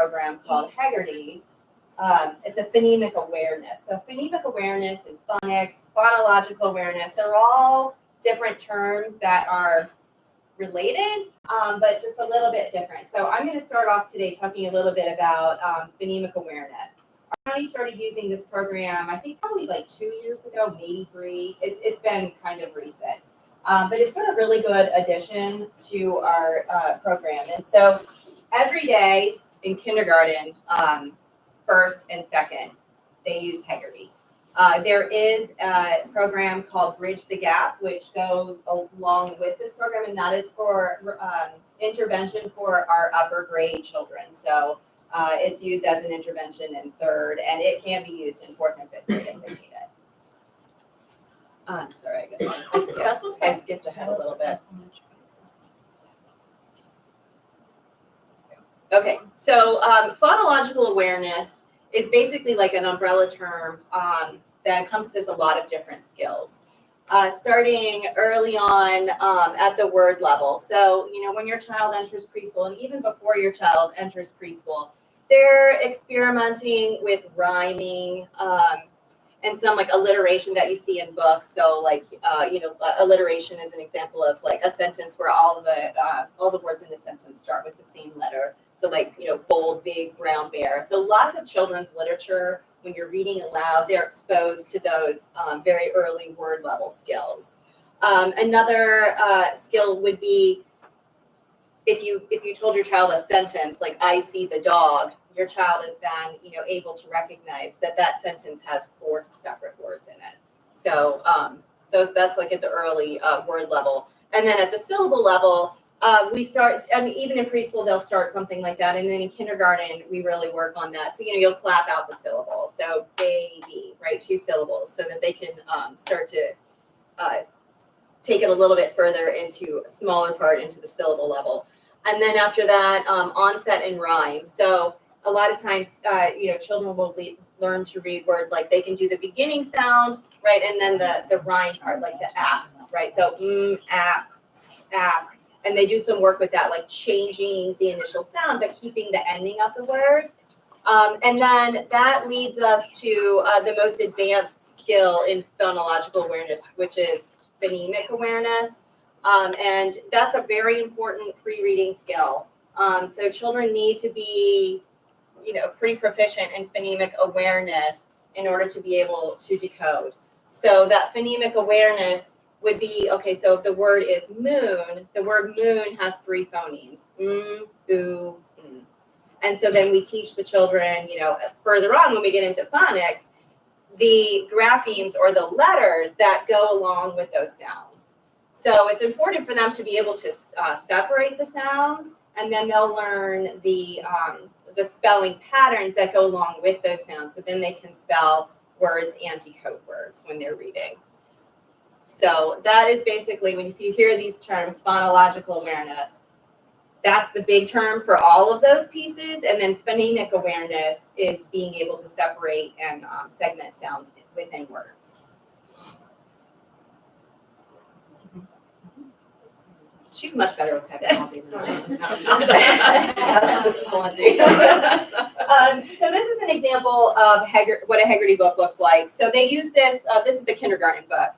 program called Haggerty. It's a phonemic awareness. So phonemic awareness and phonics, phonological awareness, they're all different terms that are related, but just a little bit different. So I'm going to start off today talking a little bit about phonemic awareness. Our county started using this program, I think probably like 2 years ago, maybe 3. It's been kind of recent. But it's been a really good addition to our program. And so every day in kindergarten, first and second, they use Haggerty. There is a program called Bridge the Gap, which goes along with this program, and that is for intervention for our upper grade children. So it's used as an intervention in 3rd, and it can be used in 4th and 5th grade if they need it. Sorry, I guess I skipped ahead a little bit. Okay, so phonological awareness is basically like an umbrella term that encompasses a lot of different skills. Starting early on at the word level. So, when your child enters preschool, and even before your child enters preschool, they're experimenting with rhyming and some like alliteration that you see in books. So alliteration is an example of like a sentence where all the words in the sentence start with the same letter. So bold, big, brown bear. So lots of children's literature, when you're reading aloud, they're exposed to those very early word level skills. Another skill would be if you told your child a sentence like "I see the dog," your child is then able to recognize that sentence has 4 separate words in it. So that's like at the early word level, and then at the syllable level. We start, even in preschool, they'll start something like that. And then in kindergarten, we really work on that. So, you'll clap out the syllable. So baby, right? 2 syllables so that they can start to take it a little bit further into a smaller part into the syllable level. And then after that, onset and rhyme. So a lot of times, children will learn to read words like they can do the beginning sound, right? And then the rhyme part, like the app, right? So app, app. And they do some work with that, like changing the initial sound, but keeping the ending of the word. And then that leads us to the most advanced skill in phonological awareness, which is phonemic awareness. And that's a very important pre-reading skill. So children need to be, pretty proficient in phonemic awareness in order to be able to decode. So that phonemic awareness would be, okay, so if the word is moon, the word moon has 3 phonemes, oo, mm. And so then we teach the children, further on when we get into phonics, the graphemes or the letters that go along with those sounds. So it's important for them to be able to separate the sounds, and then they'll learn the spelling patterns that go along with those sounds, so then they can spell words and decode words when they're reading. So that is basically, if you hear these terms, phonological awareness, that's the big term for all of those pieces. And then phonemic awareness is being able to separate and segment sounds within words. She's much better with technology than I am. This is Lindsay. So this is an example of what a Haggerty book looks like. So they use this. This is a kindergarten book.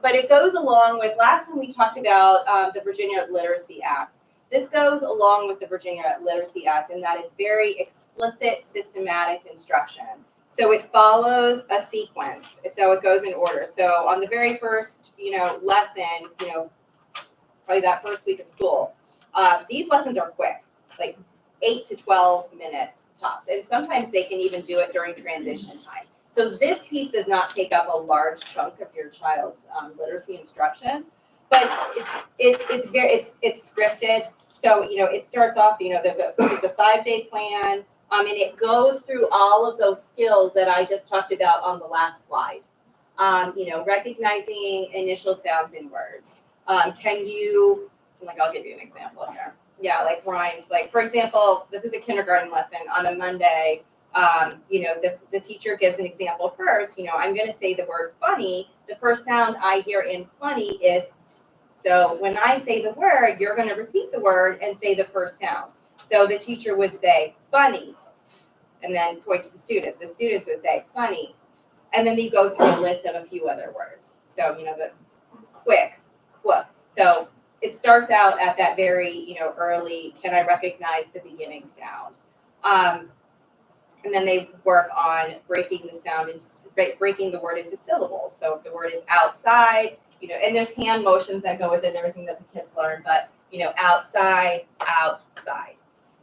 But it goes along with, last time we talked about the Virginia Literacy Act. This goes along with the Virginia Literacy Act in that it's very explicit, systematic instruction. So it follows a sequence. So it goes in order. So on the very first, lesson, probably that first week of school, these lessons are quick, like 8 to 12 minutes tops. And sometimes they can even do it during transition time. So this piece does not take up a large chunk of your child's literacy instruction, but it's scripted. So it starts off. There's a 5-day plan, and it goes through all of those skills that I just talked about on the last slide. Recognizing initial sounds in words. I'll give you an example here. Yeah, like rhymes. Like for example, this is a kindergarten lesson on a Monday. The teacher gives an example first. I'm going to say the word funny. The first sound I hear in funny is. So when I say the word, you're going to repeat the word and say the first sound. So the teacher would say, funny, and then point to the students. The students would say, funny. And then they go through a list of a few other words. So, the quick, quick. So it starts out at that very, early, can I recognize the beginning sound? And then they work on breaking the word into syllables. So if the word is outside, and there's hand motions that go with it and everything that the kids learn, but outside, outside,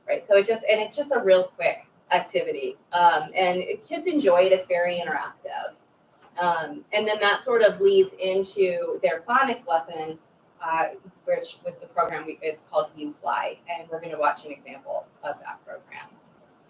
right? So it's just a real quick activity, and kids enjoy it. It's very interactive, and then that sort of leads into their phonics lesson, which was the program. It's called UFly, and we're going to watch an example of that program.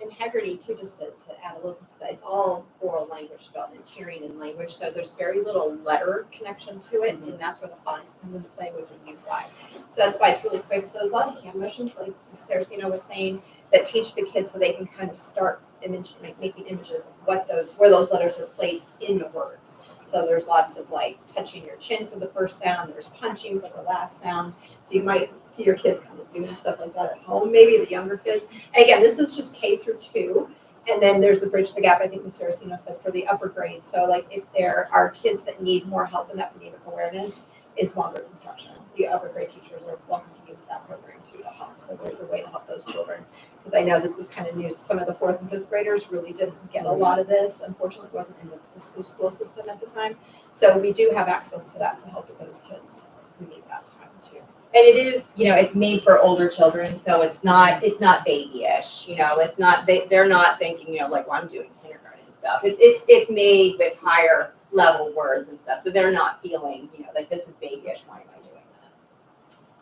And Haggerty, too, just to add a little bit to that, it's all oral language development. It's hearing and language, so there's very little letter connection to it, and that's where the phonics comes into play with the UFly. So that's why it's really quick. So there's a lot of hand motions, like Saraceno was saying, that teach the kids so they can kind of start making images of where those letters are placed in the words. So there's lots of like touching your chin for the first sound, there's punching for the last sound. So you might see your kids kind of doing stuff like that at home, maybe the younger kids. And again, this is just K through 2. And then there's the Bridge the Gap, I think Ms. Saraceno said, for the upper grades. So like if there are kids that need more help in that phonemic awareness, it's small group instruction. The upper grade teachers are welcome to use that program too to help. So there's a way to help those children. Because I know this is kind of new. Some of the 4th and 5th graders really didn't get a lot of this. Unfortunately, it wasn't in the school system at the time. So we do have access to that to help with those kids who need that time too. And it is, it's made for older children, so it's not babyish. It's not they're not thinking, well, I'm doing kindergarten stuff. It's made with higher level words and stuff, so they're not feeling, like this is babyish. Why am I doing this?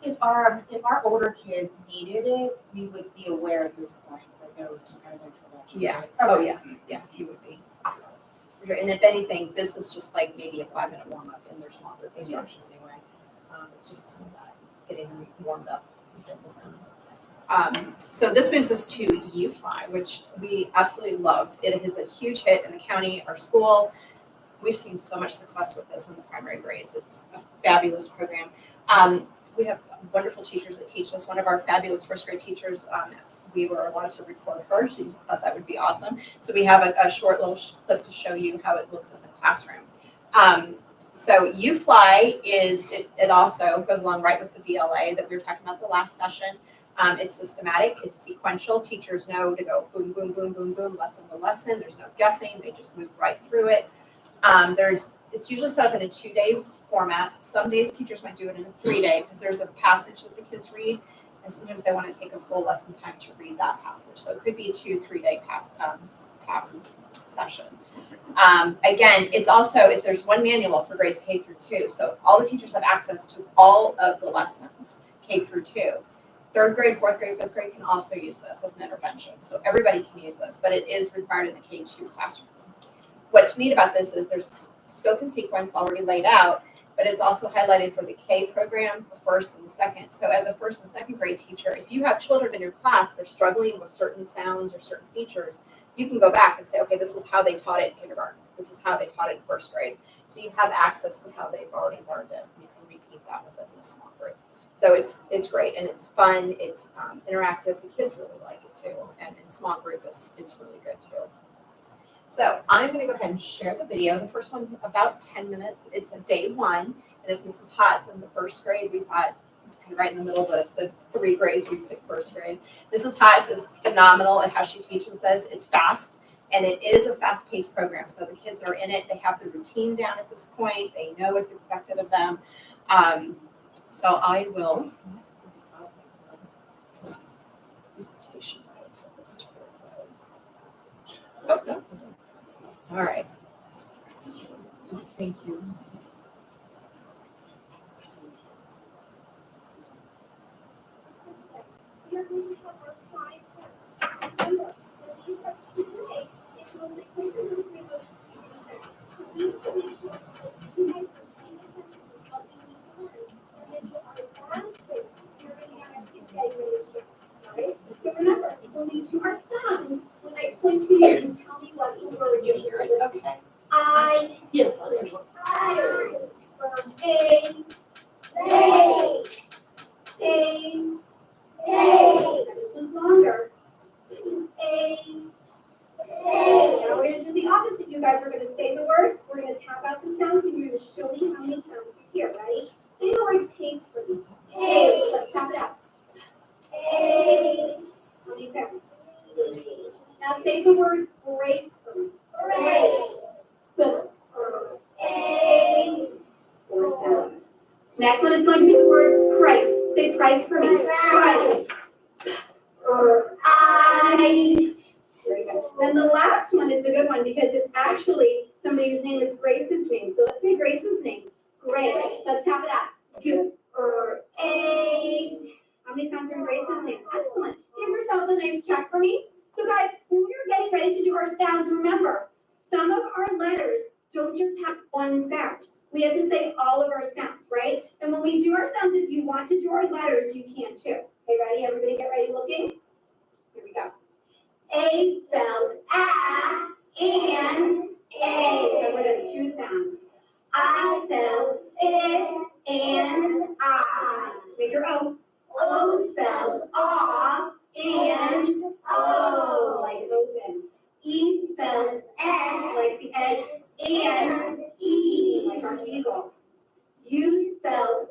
If our older kids needed it, we would be aware at this point that there was some kind of introduction. Yeah. Right? Oh yeah. Yeah, you would be. And if anything, this is just like maybe a 5-minute warm up in their small group instruction anyway. It's just kind of that, getting them warmed up to hear the sounds. So this moves us to UFly, which we absolutely love. It is a huge hit in the county, our school. We've seen so much success with this in the primary grades. It's a fabulous program. We have wonderful teachers that teach us. One of our fabulous 1st grade teachers, we were allowed to record her. She thought that would be awesome. So we have a short little clip to show you how it looks in the classroom. So UFly it also goes along right with the VLA that we were talking about the last session. It's systematic, it's sequential. Teachers know to go boom, boom, boom, boom, boom, lesson to lesson. There's no guessing. They just move right through it. It's usually set up in a 2-day format. Some days teachers might do it in a 3-day because there's a passage that the kids read, and sometimes they want to take a full lesson time to read that passage. So it could be a 2-3-day session. Again, it's also, there's one manual for grades K through 2, so all the teachers have access to all of the lessons K through 2. 3rd grade, 4th grade, 5th grade can also use this as an intervention. So everybody can use this, but it is required in the K2 classrooms. What's neat about this is there's scope and sequence already laid out, but it's also highlighted for the K program, the 1st and the 2nd. So as a 1st and 2nd grade teacher, if you have children in your class that are struggling with certain sounds or certain features, you can go back and say, okay, this is how they taught it in kindergarten. This is how they taught it in 1st grade. So you have access to how they've already learned it. You can repeat that with them in a small group. So it's great, and it's fun, it's interactive. The kids really like it too, and in small group, it's really good too. So I'm going to go ahead and share the video. The first one's about 10 minutes. It's a day 1, and it's Mrs. Hotz in the 1st grade. We thought kind of right in the middle of the 3 grades, we picked 1st grade. Mrs. Hotz is phenomenal at how she teaches this. It's fast, and it is a fast-paced program. So the kids are in it. They have the routine down at this point. They know what's expected of them. So I will presentation mode for this tour. Oh, no. All right. Thank you. Remember, when we do our sounds, when I point to you, you tell me what word you're hearing. Okay. I see. Eggs. Eggs. Eggs. Eggs. This one's longer. You guys are gonna say the word, we're gonna tap out the sounds, and you're gonna show me how many sounds you hear, ready? Say the word pace for me. Pace, let's tap it out. Pace. How many sounds? Now say the word brace for me. Brace. Ace. 4 sounds. Next one is going to be the word price. Say price for me. Price. Ice. Very good. Then the last one is a good one because it's actually somebody's name. It's Grace's name. So let's say Grace's name. Grace. Let's tap it out. Good. Ace. How many sounds are in Grace's name? Excellent. Give yourself a nice check for me. So guys, when we're getting ready to do our sounds, remember, some of our letters don't just have one sound. We have to say all of our sounds, right? And when we do our sounds, if you want to do our letters, you can too. Okay, ready? Everybody get ready looking? Here we go. A spells a and a. Remember, that's 2 sounds. I spells it and I. Make your O. O spells aw and O, like open. E spells egg, like the edge, and E, like our eagle. U spells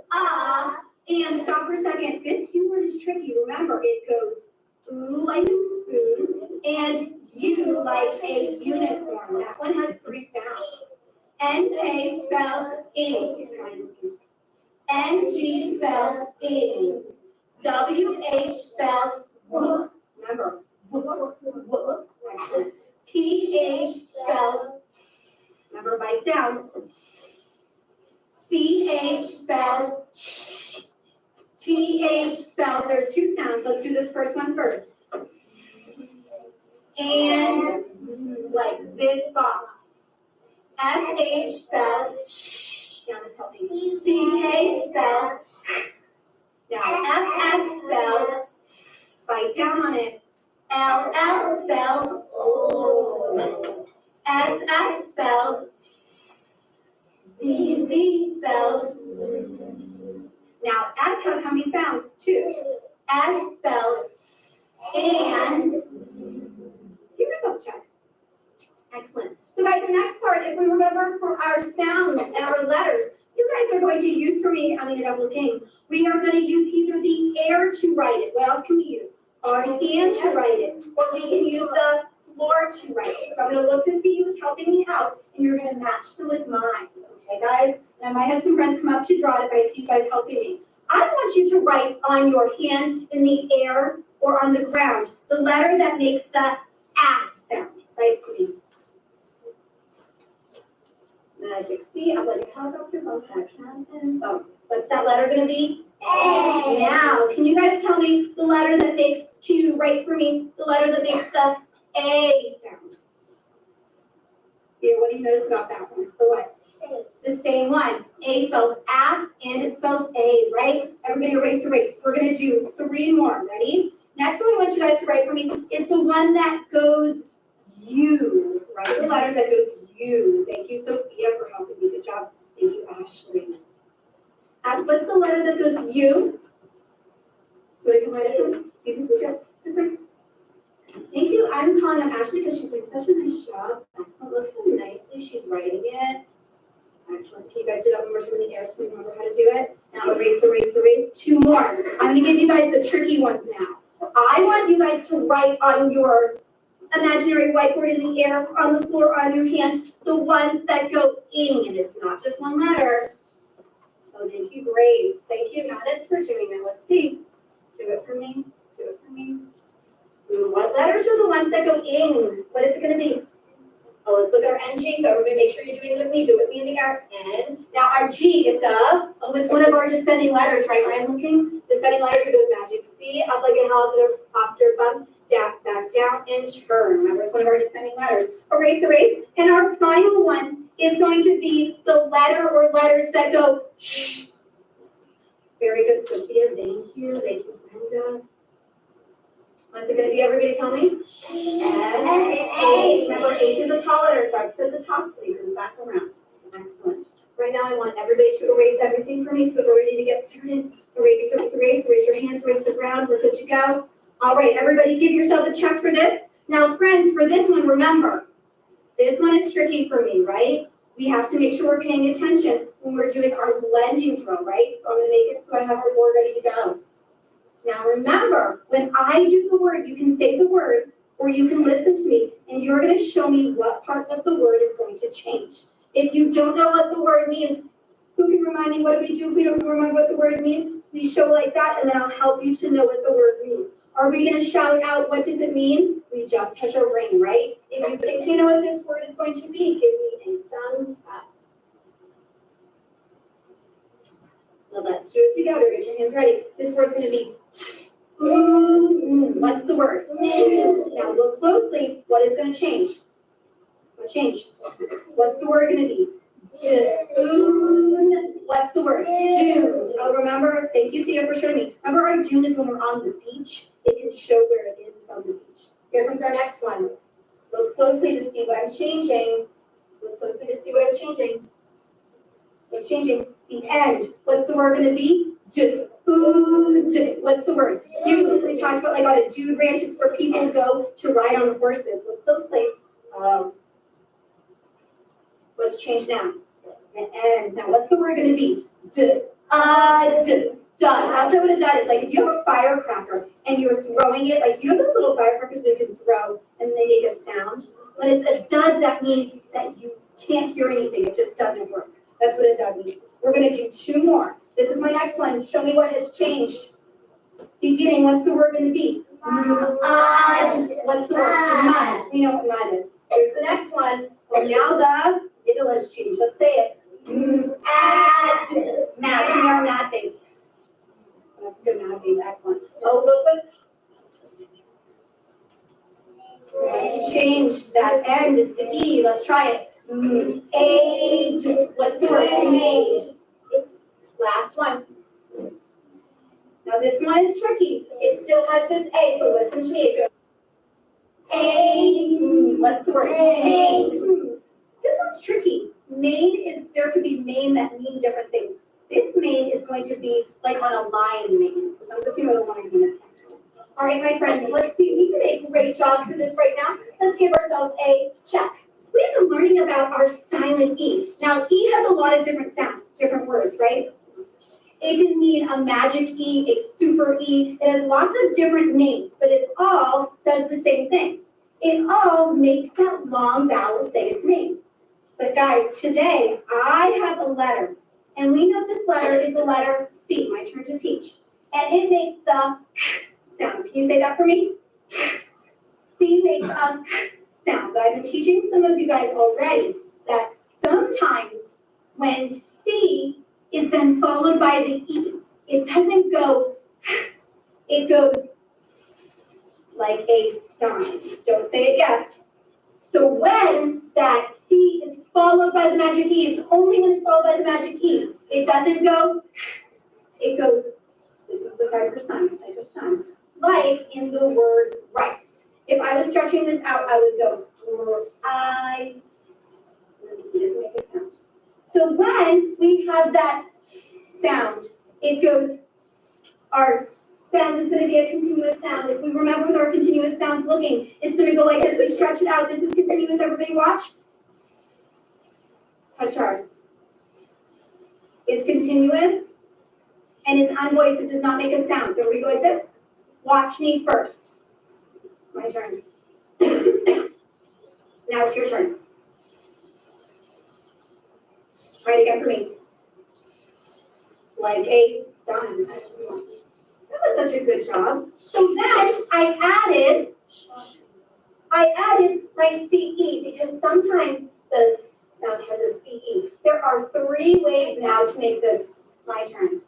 and stop for a second. This U one is tricky. Remember, it goes oo like a spoon, and U like a unicorn. That one has 3 sounds. NK spells ink. NG spells ink. WH spells w. Remember, w. Excellent. PH spells, remember, bite down. CH spells sh. TH spells, there's 2 sounds. Let's do this first one first. And like this box. SH spells shh. Now let's help me. CK spells. Now FF spells, bite down on it. LL spells oh. SS spells ZZ spells z. Now S has how many sounds? 2. S spells and give yourself a check. Excellent. So guys, the next part, if we remember for our sounds and our letters, you guys are going to use for me, I'm in a double game. We are going to use either the air to write it. What else can we use? Our hand to write it. Or we can use the floor to write it. So I'm going to look to see who's helping me out, and you're going to match them with mine. Okay, guys? And I might have some friends come up to draw it if I see you guys helping me. I want you to write on your hand in the air or on the ground the letter that makes the A sound. Right for me. Magic C, I'm like a helicopter, bump that cannon, bump. What's that letter going to be? A. Now, can you guys tell me the letter that makes, can you write for me the letter that makes the A sound? Yeah, what do you notice about that one? It's the what? The same one. A spells A and it spells A, right? Everybody erase. We're going to do 3 more. Ready? Next one I want you guys to write for me is the one that goes U. Write the letter that goes U. Thank you, Sophia, for helping me. Good job. Thank you, Ashley. What's the letter that goes U? So I can write it down. Good job. Thank you. I'm calling on Ashley because she's doing such a nice job. Excellent. Look how nicely she's writing it. Excellent. Can you guys do that one more time in the air so we remember how to do it? Now erase. 2 more. I'm going to give you guys the tricky ones now. I want you guys to write on your imaginary whiteboard in the air, on the floor, on your hand, the ones that go ing, and it's not just one letter. Oh, thank you, Grace. Thank you, Goddess, for doing it. Let's see. Do it for me. What letters are the ones that go ing? What is it going to be? Oh, let's look at our NG. So everybody make sure you're doing it with me. Do it with me in the air. N. Now our G, it's it's one of our descending letters, right? Where I'm looking. Descending letters, it goes magic C, up like a helicopter, bump, down, back down, and turn. Remember, it's one of our descending letters. Erase. And our final one is going to be the letter or letters that go shh. Very good, Sophia. Thank you, Brenda. What's it going to be? Everybody tell me. S-A. Remember, H is a tall letter. It starts at the top. It goes back around. Excellent. Right now, I want everybody to erase everything for me so that we're ready to get started. Erase. Erase your hands. Erase the ground. We're good to go. All right, everybody give yourself a check for this. Now, friends, for this one, remember, This one is tricky for me, right? We have to make sure we're paying attention when we're doing our blending drill, right? So I'm gonna make it so I have our board ready to go. Now remember, when I do the word, you can say the word or you can listen to me and you're gonna show me what part of the word is going to change. If you don't know what the word means, who can remind me what do we do if we don't remember what the word means? We show like that and then I'll help you to know what the word means. Are we gonna shout out what does it mean? We just touch our brain, right? If you think you know what this word is going to be, give me a thumbs up. Well, let's do it together. Get your hands ready. This word's gonna be what's the word? Now look closely. What is gonna change? What changed? What's the word gonna be? Dune. What's the word? Dune. Oh, remember? Thank you, Thea, for showing me. Remember our dune is when we're on the beach. It can show where it is. It's on the beach. Here comes our next one. Look closely to see what I'm changing. Look closely to see what I'm changing. What's changing? The end. What's the word going to be? Dude. What's the word? Dude. We talked about like on a dude ranch. It's where people go to ride on horses. Look closely. What's changed now? The end. Now what's the word going to be? Done. I'll tell you what a dud is. Like if you have a firecracker and you're throwing it, like you know those little firecrackers that you can throw and they make a sound? When it's a dud, that means that you can't hear anything. It just doesn't work. That's what a dud means. We're going to do two more. This is my next one. Show me what has changed. Beginning, what's the word going to be? Mud. What's the word? Mud. We know what mud is. Here's the next one. Well, now the middle has changed. Let's say it. Mad. Mad. Show me our mad face. That's a good mad face. Excellent. Oh, look what's changed. That end is the E. Let's try it. Aid. What's the word? Made. Last one. Now this one is tricky. It still has this A, so listen to me. It goes A. What's the word? Main. This one's tricky. Main is, there could be main that mean different things. This main is going to be like on a lion mane. So those of you know what a lion mane is. All right, my friends, let's see. We did a great job for this right now. Let's give ourselves a check. We've been learning about our silent E. Now, E has a lot of different sounds, different words, right? It can mean a magic E, a super E. It has lots of different names, but it all does the same thing. It all makes that long vowel say its name. But guys, today I have a letter, and we know this letter is the letter C, my turn to teach. And it makes the sound. Can you say that for me? C makes a sound. But I've been teaching some of you guys already that sometimes when C is then followed by the E, it doesn't go, it goes like a sign. Don't say it yet. So when that C is followed by the magic E, it's only when it's followed by the magic E. It doesn't go, it goes, this is the sign for sun, like a sun. Like in the word rice. If I was stretching this out, I would go, I, it doesn't make a sound. So when we have that sound, it goes, our sound is going to be a continuous sound. If we remember with our continuous sounds looking, it's going to go like this. We stretch it out. This is continuous. Everybody watch. Touch ours. It's continuous, and it's unvoiced. It does not make a sound. So everybody go like this. Watch me first. My turn. Now it's your turn. Try it again for me. Like a sun. That was such a good job. So then I added my CE because sometimes the sound has a CE. There are 3 ways now to make this my turn.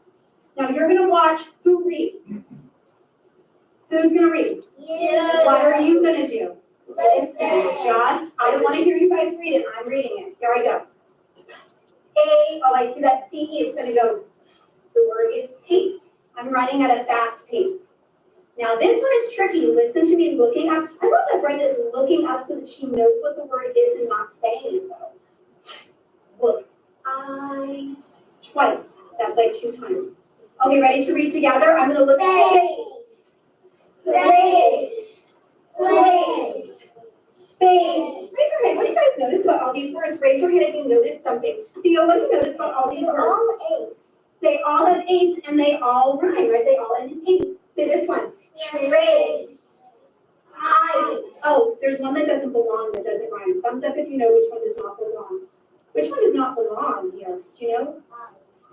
Now you're going to watch who read. Who's going to read? You. What are you going to do? Listen. I don't want to hear you guys read it. I'm reading it. Here I go. I see that CE. It's going to go. The word is pace. I'm running at a fast pace. Now this one is tricky. Listen to me looking up. I love that Brenda is looking up so that she knows what the word is and not saying it though. Look. Eyes. Twice. That's like 2 times. Okay, ready to read together? I'm going to look at pace. Place. Place. Space. Raise your hand. What do you guys know all these words. Raise your hand if you noticed something. Theo, what do you notice about all these words? They all have ace and they all rhyme, right? They all end in ace. Say this one. Trace. Ice. Oh, there's one that doesn't belong, that doesn't rhyme. Thumbs up if you know which one does not belong. Which one does not belong here? Do you know?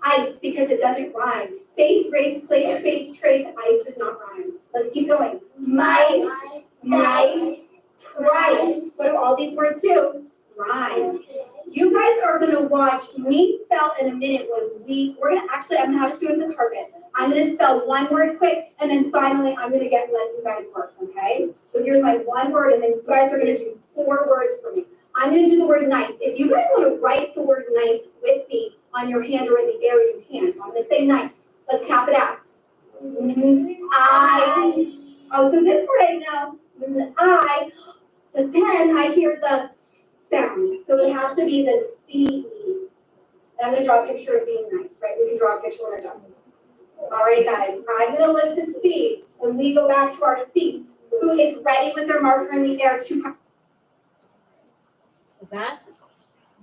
Ice, because it doesn't rhyme. Face, race, place, face, trace, ice does not rhyme. Let's keep going. Mice, nice, price. What do all these words do? Rhyme. You guys are gonna watch me spell in a minute when I'm gonna have to do it in the carpet. I'm gonna spell one word quick, and then finally I'm gonna let you guys work, okay? So here's my one word, and then you guys are gonna do 4 words for me. I'm gonna do the word nice. If you guys wanna write the word nice with me on your hand or in the air, you can. So I'm gonna say nice. Let's tap it out. I. Oh, so this word I know, I, but then I hear the sound. So it has to be the C-E. And I'm gonna draw a picture of being nice, right? We can draw a picture when we're done. All right, guys, I'm gonna look to see when we go back to our seats, who is ready with their marker in the air to. So that's a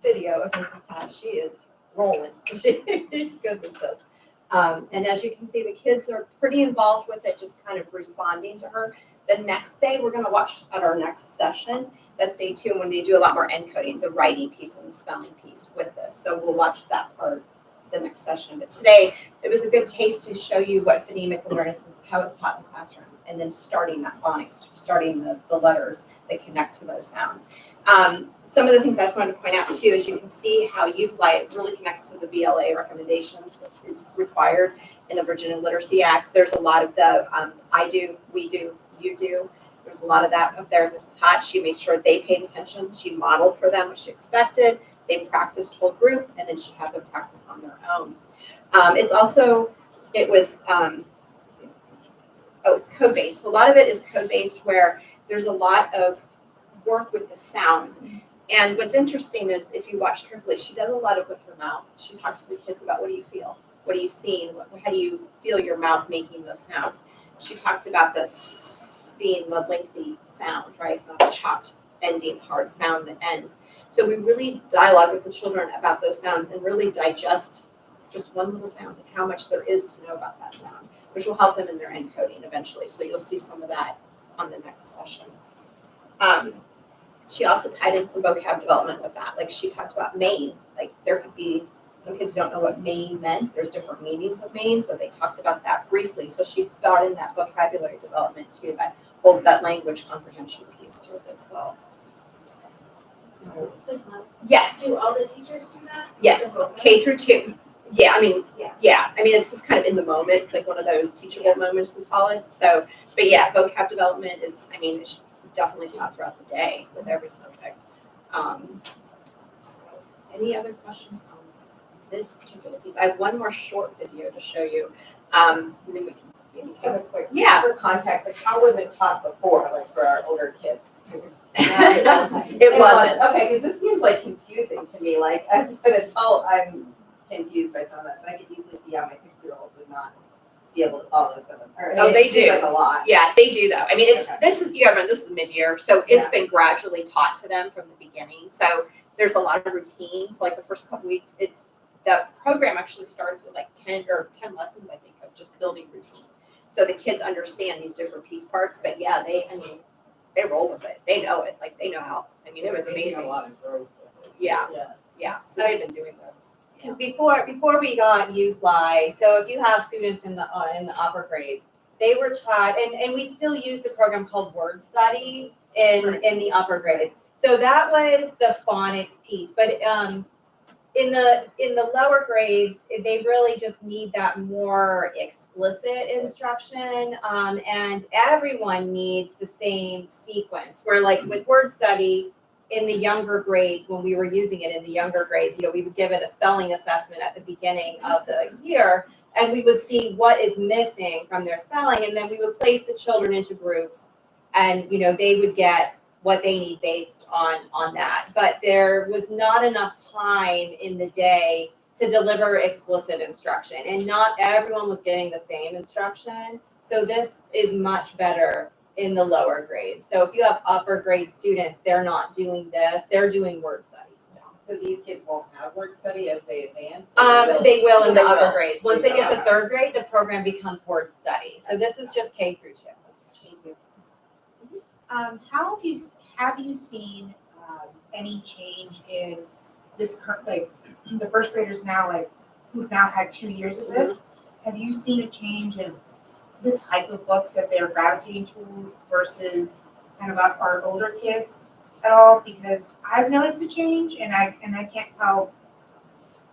video of Mrs. Hash. She is rolling. She's good with this. And as you can see, the kids are pretty involved with it, just kind of responding to her. The next day, we're going to watch at our next session. That's day 2, when they do a lot more encoding, the writing piece and the spelling piece with this. So we'll watch that part the next session. But today, it was a good taste to show you what phonemic awareness is, how it's taught in the classroom, and then starting that phonics, starting the letters that connect to those sounds. Some of the things I just wanted to point out too is you can see how UFlight really connects to the BLA recommendations that is required in the Virginia Literacy Act. There's a lot of the I do, we do, you do. There's a lot of that up there. Mrs. Hott, she made sure they paid attention. She modeled for them what she expected. They practiced whole group, and then she had them practice on their own. It was code-based. A lot of it is code-based where there's a lot of work with the sounds. And what's interesting is if you watch carefully, she does a lot of with her mouth. She talks to the kids about what do you feel? What are you seeing? How do you feel your mouth making those sounds? She talked about this being the lengthy sound, right? It's not a chopped ending hard sound that ends. So we really dialogue with the children about those sounds and really digest just one little sound and how much there is to know about that sound, which will help them in their encoding eventually. So you'll see some of that on the next session. She also tied in some vocab development with that. Like she talked about Maine. Like there could be some kids who don't know what Maine meant. There's different meanings of Maine, so they talked about that briefly. So she brought in that vocabulary development too, that language comprehension piece to it as well. So, yes. Do all the teachers do that? Yes, K through 2. Yeah, I mean, it's just kind of in the moment. It's like one of those teachable moments we call it. So, but yeah, vocab development is, it's definitely taught throughout the day with every subject. So any other questions on this particular piece? I have one more short video to show you. And then we can maybe Have a quick, Yeah. for context, like how was it taught before, like for our older kids? It wasn't. Okay, because this seems like confusing to me, like as an adult, I'm confused by some of that, so I could easily see how my 6-year-old would not be able to follow some of them. Oh, they do. Like a lot. Yeah, they do though. It's Okay. this is, you gotta remember, this is mid-year, so it's Yeah. been gradually taught to them from the beginning. So there's a lot of routines. Like the first couple weeks, the program actually starts with like 10 lessons, I think, of just building routine. So the kids understand these different piece parts, but yeah, they roll with it. They know it. Like they know how. It was amazing. A lot of growth. Yeah. So they've been doing this. Because before we got UFly, so if you have students in the upper grades, they were taught, and we still use the program called Word Study in the upper grades. So that was the phonics piece, but in the lower grades, they really just need that more explicit instruction, and everyone needs the same sequence. Where like with Word Study, in the younger grades, when we were using it in the younger grades, we would give it a spelling assessment at the beginning of the year, and we would see what is missing from their spelling, and then we would place the children into groups, and they would get what they need based on that. But there was not enough time in the day to deliver explicit instruction, and not everyone was getting the same instruction. So this is much better in the lower grades. So if you have upper grade students, they're not doing this, they're doing word studies. So these kids won't have word study as they advance? They will in the They upper will. grades. Once they get to Okay. third grade, the program becomes word study. So this is just K through 2. Thank you. How have you seen any change in this current, like, the first graders now, like, who've now had 2 years of this? Have you seen a change in the type of books that they're gravitating to versus kind of our older kids at all? Because I've noticed a change, and I can't tell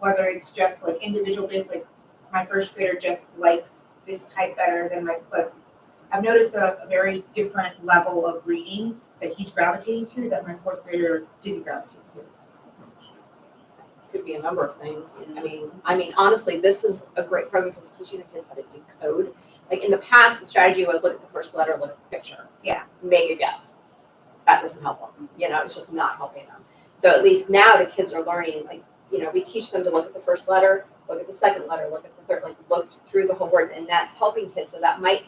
whether it's just like individual based, like my first grader just likes this type better than but I've noticed a very different level of reading that he's gravitating to that my fourth grader didn't gravitate to. Could be a number of things. I mean, honestly, this is a great program because it's teaching the kids how to decode. Like in the past, the strategy was look at the first letter, look at the picture. Yeah. Make a guess. That doesn't help them. It's just not helping them. So at least now the kids are learning, like, we teach them to look at the first letter, look at the second letter, look at the third, like look through the whole word, and that's helping kids. So that might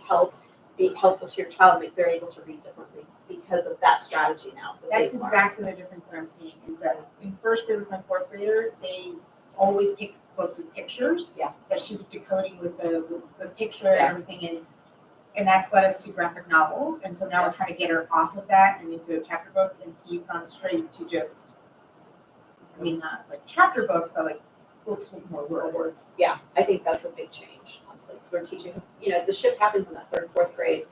be helpful to your child, make they're able to read differently because of that strategy now. That's exactly the difference that I'm seeing, is that in first grade with my fourth grader, they always pick books with pictures. Yeah. That she was decoding with the picture Yeah. and everything, and that's led us to graphic novels, and so now we're Yes. trying to get her off of that and into chapter books, and he's gone straight to just, not like chapter books, but like books with more words. Yeah, I think that's a big change, honestly, because we're teaching, because, the shift happens in that third, fourth grade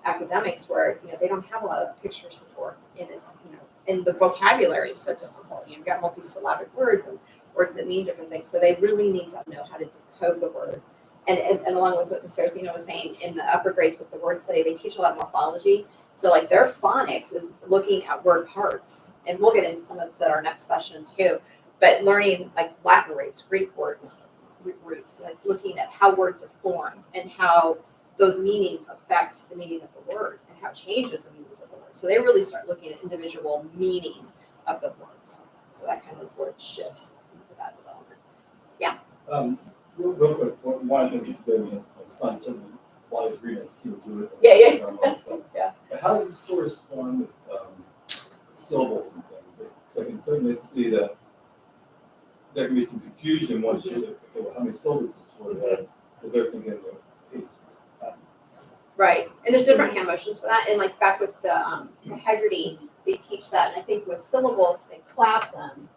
academics where, they don't have a lot of picture support, and it's, and the vocabulary is so difficult. You've got multisyllabic words and words that mean different things, so they really need to know how to decode the word. And along with what Saracena was saying, in the upper grades with the word study, they teach a lot of morphology. So like their phonics is looking at word parts, and we'll get into some of this at our next session too. But learning like Latin roots, Greek words, roots, like looking at how words are formed and how those meanings affect the meaning of the word and how it changes the meanings of the word. So they really start looking at individual meaning of the words. So that kind of is where it shifts into that development. Real quick, one of the things that my son certainly, while he's reading, he would do it. Yeah. Yeah. But how does this correspond with syllables and things? So I can certainly see that there can be some confusion once you look at, well, how many syllables is this for that? Because they're thinking, pace. Right, and there's different hand motions for that, and like back with the Haggerty, they teach that, and I think with syllables, they clap them.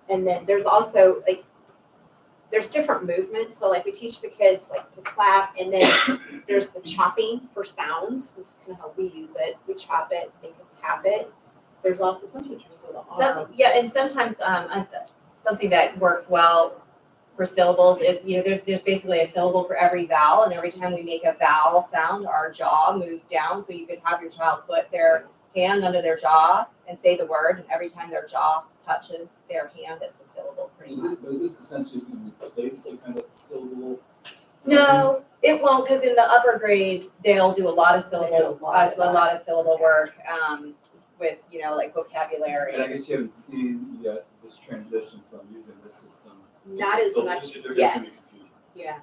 And then there's also like, there's different movements, so like we teach the kids like to clap, and then there's the chopping for sounds, this is kind of how we use it, we chop it, they can tap it. There's also some teachers do the arm. And sometimes something that works well for syllables is, there's basically a syllable for every vowel, and every time we make a vowel sound, our jaw moves down. So you could have your child put their hand under their jaw and say the word, and every time their jaw touches their hand, it's a syllable pretty much. Is this essentially going to replace some kind of syllable? No, it won't, because in the upper grades, they'll do a lot of syllable, a lot of syllable work with, like vocabulary. And I guess you haven't seen yet this transition from using this system. Not as So much if there is yet. gonna be confusion. Yeah,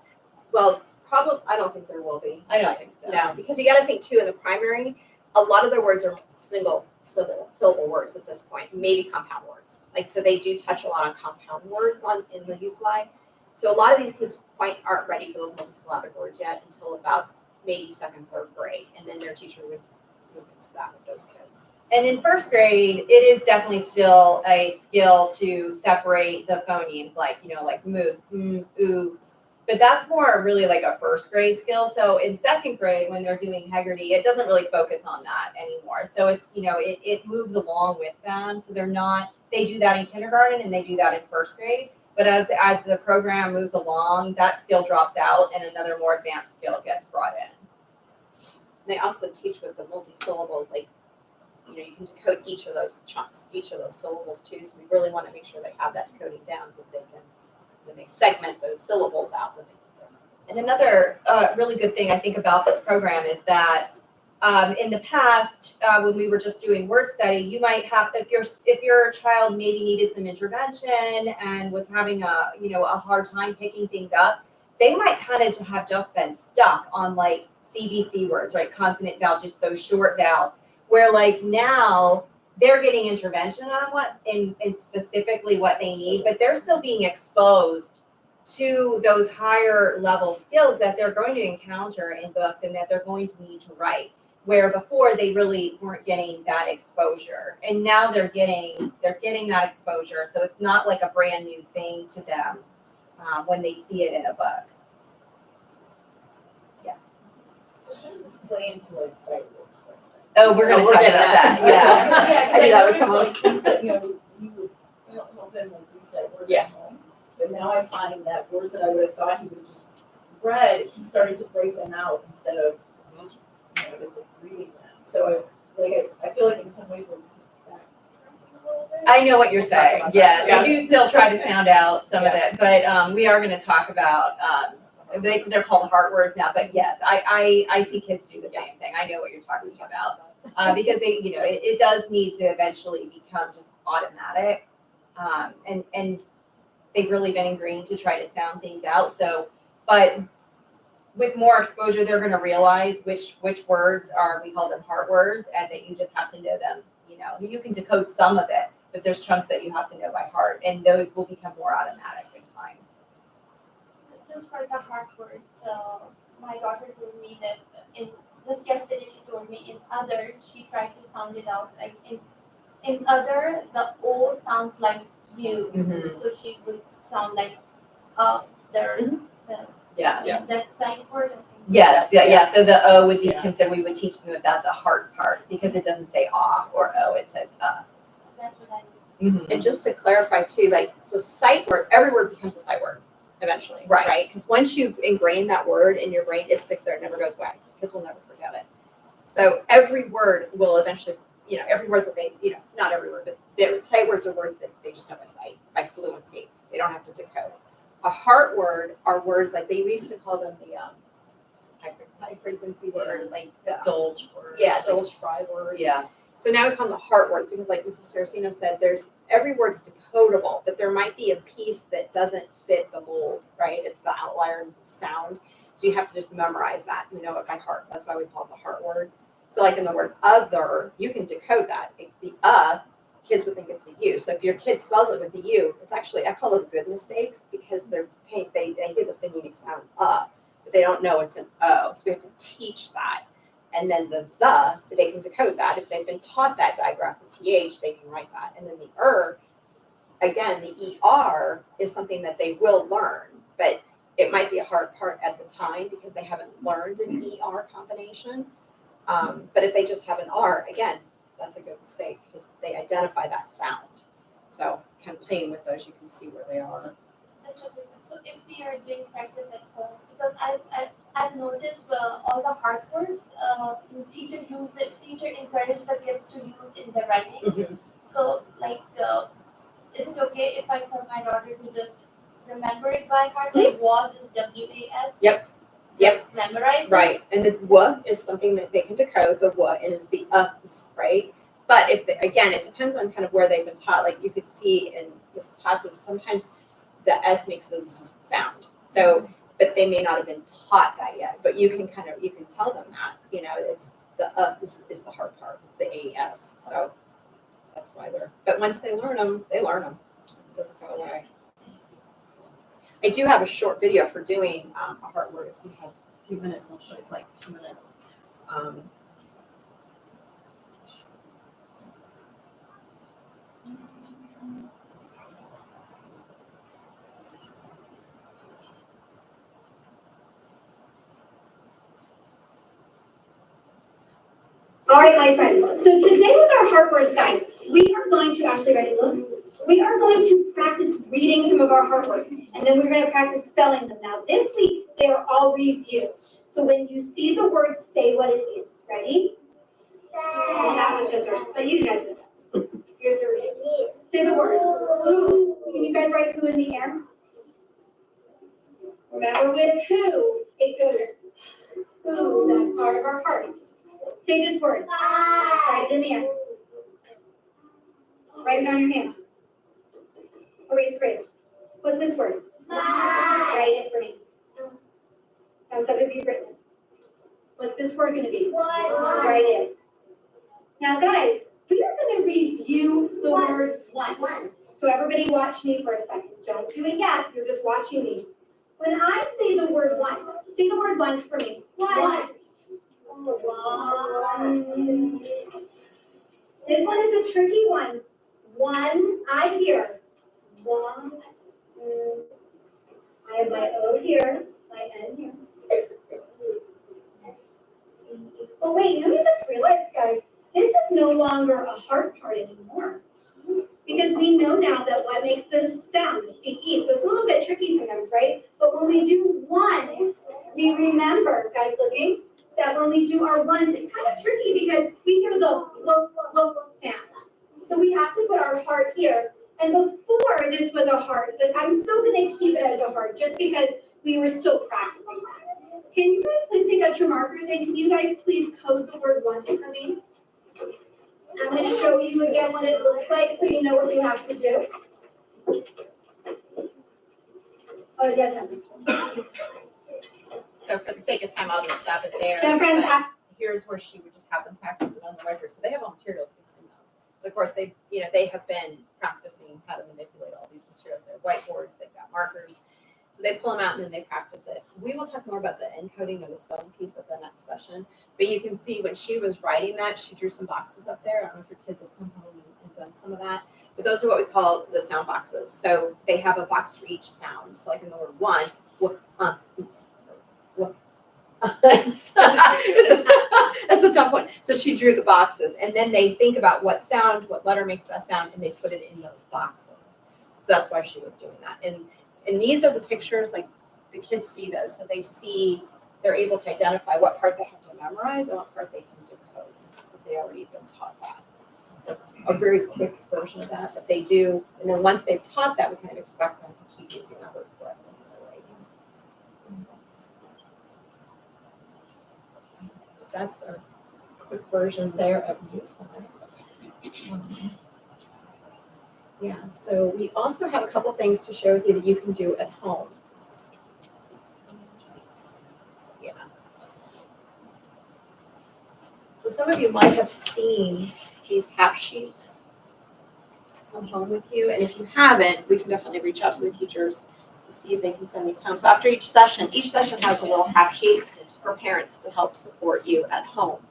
well, probably, I don't think there will be. I don't think so. No, because you gotta think too, in the primary, a lot of their words are single syllable words at this point, maybe compound words. Like, so they do touch a lot on compound words in the U-Fly. So a lot of these kids aren't ready for those multisyllabic words yet until about maybe second, third grade. And then their teacher would move into that with those kids. And in first grade, it is definitely still a skill to separate the phonemes, like, like moose, oops. But that's more really like a first grade skill. So in second grade, when they're doing Haggerty, it doesn't really focus on that anymore. So it's, it moves along with them. So they do that in kindergarten and they do that in first grade. But as the program moves along, that skill drops out and another more advanced skill gets brought in. And they also teach with the multi-syllables, like, you can decode each of those chunks, each of those syllables too. So we really want to make sure they have that decoding down so they can, when they segment those syllables out, then they can segment those. And another really good thing I think about this program is that in the past, when we were just doing word study, you might have, if your child maybe needed some intervention and was having a hard time picking things up, they might kind of have just been stuck on like CVC words, right? Consonant vowel, just those short vowels. Where like now they're getting intervention on what and specifically what they need, but they're still being exposed to those higher level skills that they're going to encounter in books and that they're going to need to write. Where before they really weren't getting that exposure, and now they're getting that exposure. So it's not like a brand new thing to them when they see it in a book. Yes. So how does this play into like sight words, for instance? Oh, we're going to talk about that. Yeah. I knew that would come like things that, you know, you would help him like do sight words Yeah. at home. But now I find that words that I would have thought he would just read, he's starting to break them out instead of just, you know, just like reading them. So I feel like in some ways we're backtracking a little bit. I know what you're We'll talk saying. about Yeah, that. they do still try to sound out some of it, but we are going to talk about. They're called heart words now, but yes, I see kids do the same thing. I know what you're talking about because they, you know, it does need to eventually become just automatic, and they've really been ingrained to try to sound things out. So, but with more exposure, they're going to realize which words are, we call them heart words, and that you just have to know them. You know, you can decode some of it, but there's chunks that you have to know by heart, and those will become more automatic in time. Just for the hard words, my daughter told me that just yesterday she told me in other, she tried to sound it out like in other, the O sounds like you, so she would sound like there. Yeah. That's sight word. Yes, yeah. So the O would be considered. We would teach them that that's a heart part because it doesn't say ah or O. It says That's what I mean. And just to clarify too, like, so sight word, every word becomes a sight word eventually, right? Because once you've ingrained that word in your brain, it sticks there, it never goes away. Kids will never forget it. So every word will eventually, you know, every word that they, you know, not every word, but their sight words are words that they just know by sight, by fluency. They don't have to decode. A heart word are words like they used to call them the high frequency word, like the Dolge word. yeah, Dolge fry words. Yeah. So now we call them the heart words because, like Mrs. Saraceno said, there's every word's decodable, but there might be a piece that doesn't fit the mold, right? It's the outlier sound. So you have to just memorize that. You know it by heart. That's why we call it the heart word. So like in the word other, you can decode that. The kids would think it's a U. So if your kid spells it with a U, it's actually, I call those good mistakes because they hear the phonemic sound but they don't know it's an O. So we have to teach that. And then they can decode that. If they've been taught that digraph, the TH, they can write that. And then the again, the ER is something that they will learn, but it might be a hard part at the time because they haven't learned an ER combination. But if they just have an R, again, that's a good mistake because they identify that sound. So kind of playing with those, you can see where they are. So if we are doing practice at home, because I've noticed all the hard words, teacher encourage the kids to use in their writing. So like, is it okay if I tell my daughter to just remember it by heart? Like was is WAS? Yep. Just memorize it? Right, and the W is something that they can decode. The W is the us, right? But again, it depends on kind of where they've been taught. Like you could see in Mrs. Hotz's, sometimes the S makes a Z sound. So, but they may not have been taught that yet. But you can tell them that. You know, it's the is the hard part. It's the AS. So that's why but once they learn them, they learn them. It doesn't go away. I do have a short video for doing a heart word. If we have a few minutes, I'll show you. It's like 2 minutes. All right, my friends. So today with our heart words, guys, we are going to actually ready. Look. We are going to practice reading some of our heart words, and then we're going to practice spelling them. Now, this week they are all review. So when you see the word, say what it is. Ready? Well, that was just ours, but you guys know. Here's the reading. Say the word. Who. Can you guys write who in the air? Remember, with who, it goes who. That's part of our hearts. Say this word. Write it in the air. Write it on your hand. Erase. What's this word? Write it for me. Thumbs up if you've written it. What's this word gonna be? Write it. Now, guys, we are gonna review the word once. So everybody watch me for a second. Don't do it yet, you're just watching me. When I say the word once, say the word once for me. Once. Once. This one is a tricky one. One, I hear. One. I have my O here, my N here. But wait, you know, we just realized, guys, this is no longer a hard part anymore. Because we know now that what makes this sound is CE. So it's a little bit tricky sometimes, right? But when we do once, we remember, guys looking, that when we do our ones, it's kind of tricky because we hear the look sound. So we have to put our heart here. And before this was a heart, but I'm still gonna keep it as a heart just because we were still practicing that. Can you guys please take out your markers and can you guys please code the word once for me? I'm gonna show you again what it looks like so you know what you have to do. Oh, yes, I'm. So for the sake of time, I'll just stop it there. So friends, But here's where she would just have them practice it on the whiteboard. So they have all materials behind them. So of course they have been practicing how to manipulate all these materials. They have whiteboards, they've got markers. So they pull them out and then they practice it. We will talk more about the encoding of the spelling piece at the next session. But you can see when she was writing that, she drew some boxes up there. I don't know if your kids have come home and done some of that. But those are what we call the sound boxes. So they have a box for each sound. So like in the word once, it's what, that's a tough one. So she drew the boxes, and then they think about what sound, what letter makes that sound, and they put it in those boxes. So that's why she was doing that. And these are the pictures, like the kids see those, so they're able to identify what part they have to memorize and what part they can decode. But they already been taught that. So it's a very quick version of that they do. And then once they've taught that, we kind of expect them to keep using that word correctly in their writing. That's a quick version there of UFly. Yeah, so we also have a couple things to share with you that you can do at home. Yeah. So some of you might have seen these half sheets come home with you, and if you haven't, we can definitely reach out to the teachers to see if they can send these home. So after each session has a little half sheet for parents to help support you at home.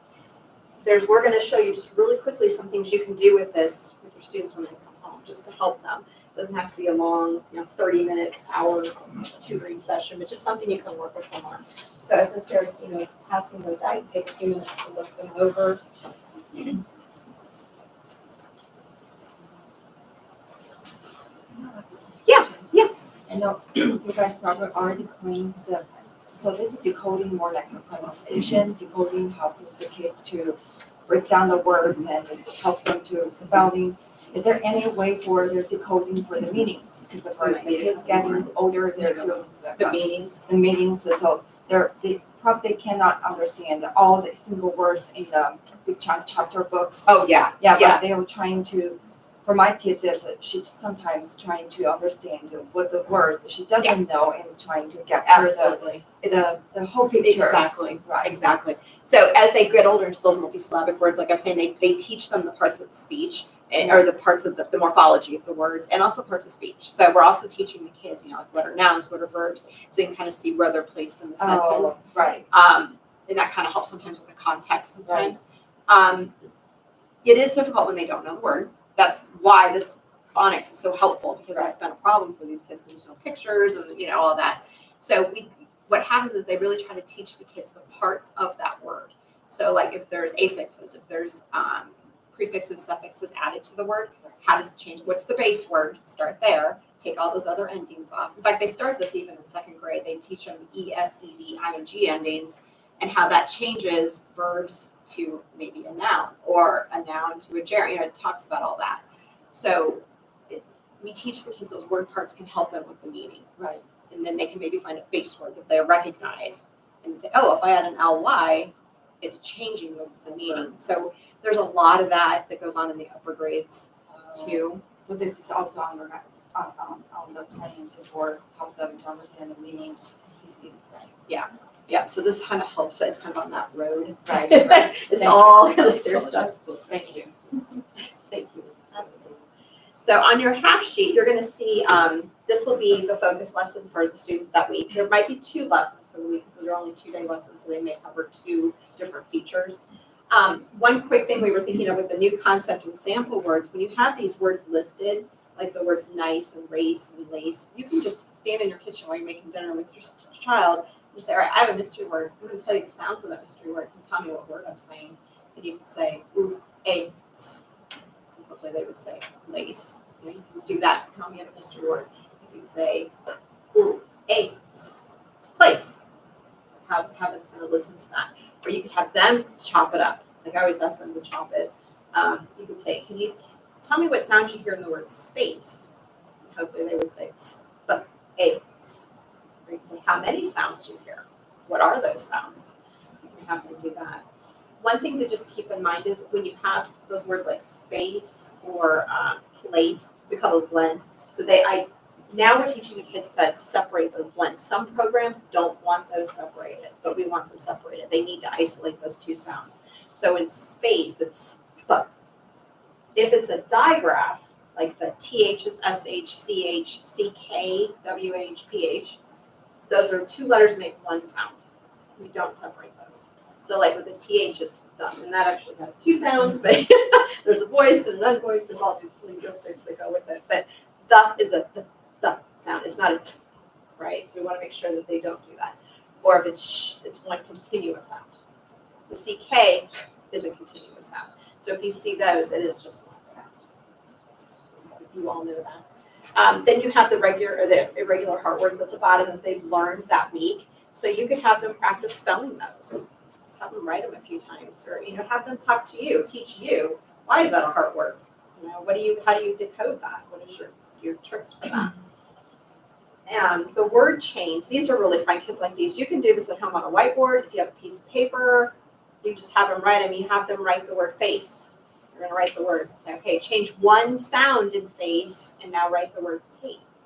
We're going to show you just really quickly some things you can do with this with your students when they come home, just to help them. It doesn't have to be a long, 30-minute, hour tutoring session, but just something you can work with them on. So as Ms. Saraceno is passing those out, you take a few minutes to look them over. Yeah. I know you guys probably already cleaned so this is decoding more like a pronunciation, decoding help the kids to break down the words and help them to spelling. Is there any way for their decoding for the meanings? Because for the kids getting older, they're doing The meetings. the meanings, so they probably cannot understand all the single words in the big chapter books. Oh, yeah. Yeah, Yeah. but they were trying to, for my kids, she's sometimes trying to understand what the words she doesn't know and trying to get her Absolutely. the whole picture. Exactly. Right. Exactly. So as they get older into those multisyllabic words, like I was saying, they teach them the parts of the speech or the parts of the morphology of the words and also parts of speech. So we're also teaching the kids, like what are nouns, what are verbs, so you can kind of see where they're placed in the sentence. Right. And that kind of helps sometimes with the context sometimes. It is difficult when they don't know the word. That's why this phonics is so helpful, because that's been a problem for these kids because there's no pictures and all that. So what happens is they really try to teach the kids the parts of that word. So like if there's affixes, if there's prefixes, suffixes added to the word, how does it change? What's the base word? Start there. Take all those other endings off. In fact, they start this even in second grade. They teach them ES, ED, ING endings and how that changes verbs to maybe a noun or a noun to a gerund. It talks about all that. So we teach the kids those word parts can help them with the meaning. Right. And then they can maybe find a base word that they recognize and say, oh, if I add an LY, it's changing the meaning. So there's a lot of that goes on in the upper grades too. So this is also on the plans for help them to understand the meanings. Yeah. Yeah, so this kind of helps that it's kind of on that road. Right. It's all kind of stair steps. So thank you. Thank you. So on your half sheet, you're gonna see, this will be the focus lesson for the students that week. There might be 2 lessons for the week, so they're only 2-day lessons, so they may cover 2 different features. One quick thing we were thinking of with the new concept and sample words, when you have these words listed, like the words nice and race and lace, you can just stand in your kitchen while you're making dinner with your child and say, all right, I have a mystery word. I'm gonna tell you the sounds of that mystery word. Can you tell me what word I'm saying? And you can say, ooh, a, s. Hopefully they would say lace. You know, you can do that. Tell me a mystery word. You can say, ooh, a, s, place. Have them kind of listen to that. Or you could have them chop it up. Like I always ask them to chop it. You could say, can you tell me what sounds you hear in the word space? And hopefully they would say, space. Or you can say, how many sounds do you hear? What are those sounds? You can have them do that. One thing to just keep in mind is when you have those words like space or place, we call those blends. So now we're teaching the kids to separate those blends. Some programs don't want those separated, but we want them separated. They need to isolate those 2 sounds. So in space, it's the. If it's a digraph, like the THs, SH, CH, CK, WH, PH, those are 2 letters make 1 sound. We don't separate those. So like with the TH, it's done, and that actually has 2 sounds, but there's a voiced and an unvoiced, there's all these linguistics that go with it. But the is a the sound, it's not a t, right? So we want to make sure that they don't do that. Or if it's sh, it's one continuous sound. The CK is a continuous sound. So if you see those, it is just 1 sound. So you all know that. Then you have the regular or the irregular heart words at the bottom that they've learned that week. So you could have them practice spelling those. Just have them write them a few times, or have them talk to you, teach you. Why is that a heart word? How do you decode that? What is your tricks for that? And the word chains, these are really fun. Kids like these. You can do this at home on a whiteboard. If you have a piece of paper, you just have them write them. You have them write the word face. You're going to write the word. Say, okay, change 1 sound in face, and now write the word pace.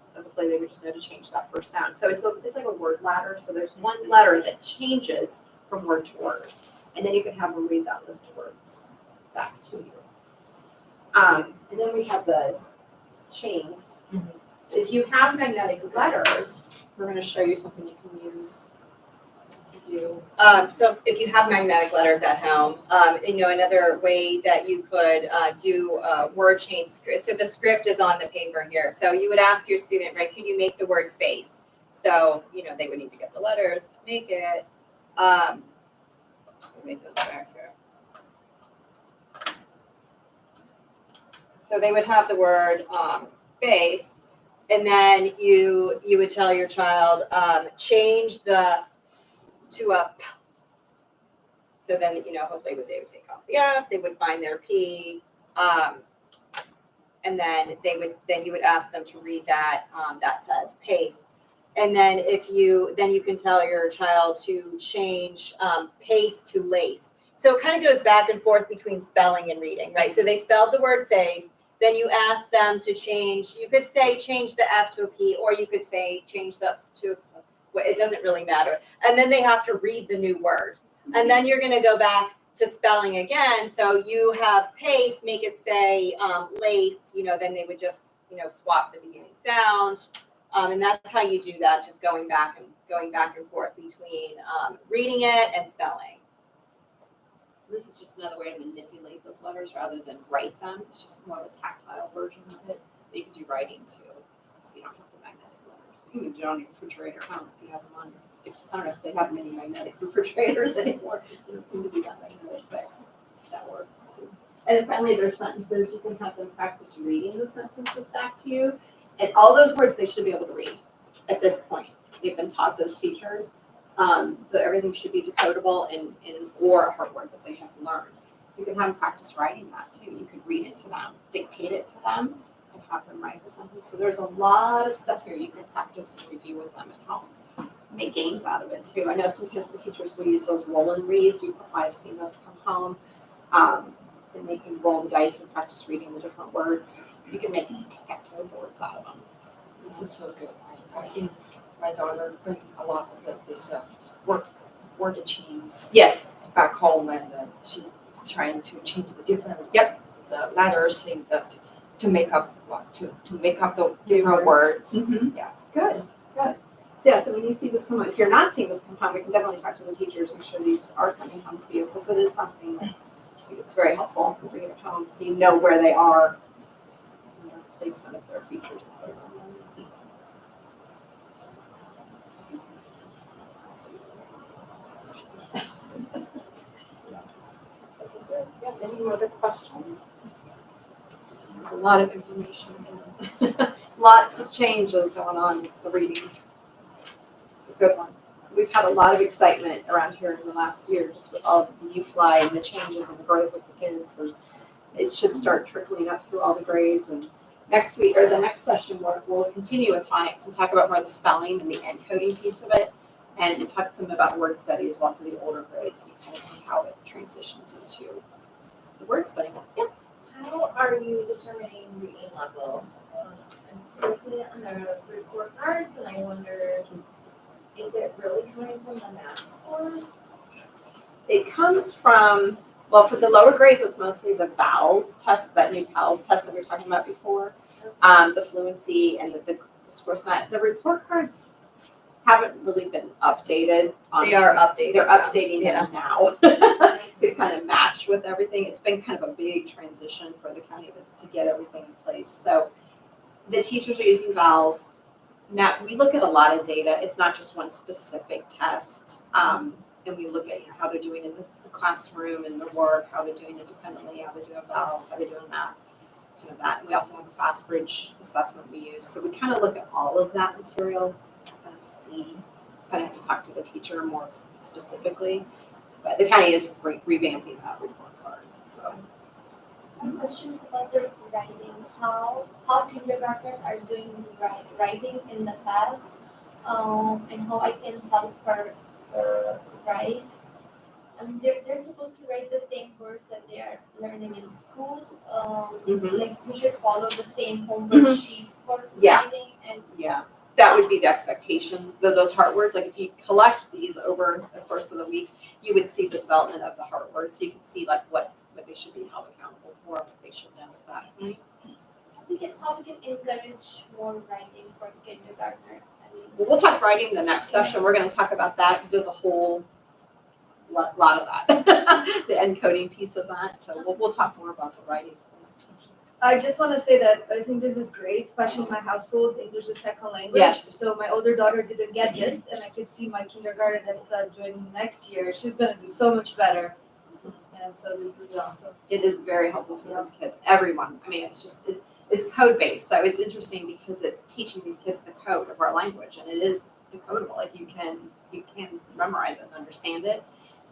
So hopefully they would just know to change that first sound. So it's like a word ladder. So there's 1 letter that changes from word to word. And then you can have them read that list of words back to you. And then we have the chains. Mhm. If you have magnetic letters, we're going to show you something you can use to do. So if you have magnetic letters at home, another way that you could do word chains. So the script is on the paper here. So you would ask your student, right, can you make the word face? So, they would need to get the letters to make it. I'm just going to make it back here. So they would have the word face, and then you would tell your child, change the to a p. So then, hopefully they would take off the F, they would find their P, and then you would ask them to read that, that says pace. And then you can tell your child to change pace to lace. So it kind of goes back and forth between spelling and reading, right? So they spelled the word face, then you ask them to change, you could say change the F to a P, or you could say change the F to, it doesn't really matter. And then they have to read the new word. And then you're gonna go back to spelling again. So you have pace, make it say lace, then they would just, swap the beginning sound. And that's how you do that, just going back and forth between reading it and spelling. This is just another way to manipulate those letters rather than write them. It's just more of a tactile version of it. But you can do writing too. You don't have the magnetic letters. You can do it on your refrigerator at home if you have them on. I don't know if they have many magnetic refrigerators anymore. They don't seem to be that magnetic, but that works too. And then finally, there's sentences. You can have them practice reading the sentences back to you. And all those words they should be able to read at this point. They've been taught those features. So everything should be decodable in or a hard word that they have learned. You can have them practice writing that too. You could read it to them, dictate it to them, and have them write the sentence. So there's a lot of stuff here you can practice and review with them at home. Make games out of it too. I know sometimes the teachers will use those roll and reads. You might have seen those come home. And they can roll the dice and practice reading the different words. You can make tic-tac-toe boards out of them. This is so good. I think my daughter put a lot of this word the chains Yes, back home, and she trying to change the different the letters in that to make up the different words. mm-hmm. Yeah. Good. So yeah, so when you see this come up, if you're not seeing this come home, we can definitely talk to the teachers, make sure these are coming home for you, because it is something that it's very helpful to bring it home, so you know where they are in their placement of their features. Yeah, any other questions? There's a lot of information, lots of changes going on with the reading, the good ones. We've had a lot of excitement around here in the last year, just with all the new fly and the changes and the growth with the kids, and it should start trickling up through all the grades. And next week, or the next session, we'll continue with phonics and talk about more the spelling and the encoding piece of it, and talk to them about word study as well for the older grades, so you kind of see how it transitions into the word study. Yeah. How are you determining reading level? I'm still seeing it on the report cards, and I wonder, is it really coming from the math score? It comes from, well, for the lower grades, it's mostly the vowels test, that new vowels test that we were talking about before, the fluency and the discourse math. The report cards haven't really been updated, honestly. They are updating. They're them. updating Yeah. them now to kind of match with everything. It's been kind of a big transition for the county to get everything in place. So the teachers are using vowels. Now, we look at a lot of data. It's not just one specific test. And we look at how they're doing in the classroom and their work, how they're doing independently, how they're doing vowels, how they're doing math, kind of that. And we also have a fast bridge assessment we use. So we kind of look at all of that material, kind of see, kind of have to talk to the teacher more specifically. But the county is revamping that report card, so. My question is about the writing, how kindergartners are doing writing in the class, and how I can help her write. I mean, they're supposed to write the same words that they are learning in school. Like we should follow the same homework sheet for Yeah. writing, and Yeah, that would be the expectation. Those heart words, like if you collect these over the course of the weeks, you would see the development of the heart words. So you can see like what they should be held accountable for, what they should know at that point. how we can encourage more writing for kindergartner. I mean, We'll talk writing the next session. We're going to talk about that because there's a whole lot of that, the encoding piece of that. So we'll talk more about the writing for the next session. I just want to say that I think this is great, especially in my household. English is second language. Yes. So my older daughter didn't get this, and I could see my kindergarten that's joining next year. She's gonna do so much better. And so this is awesome. It is very helpful for those kids, everyone. I mean, it's just, it's code-based, so it's interesting because it's teaching these kids the code of our language, and it is decodable. Like you can memorize it and understand it.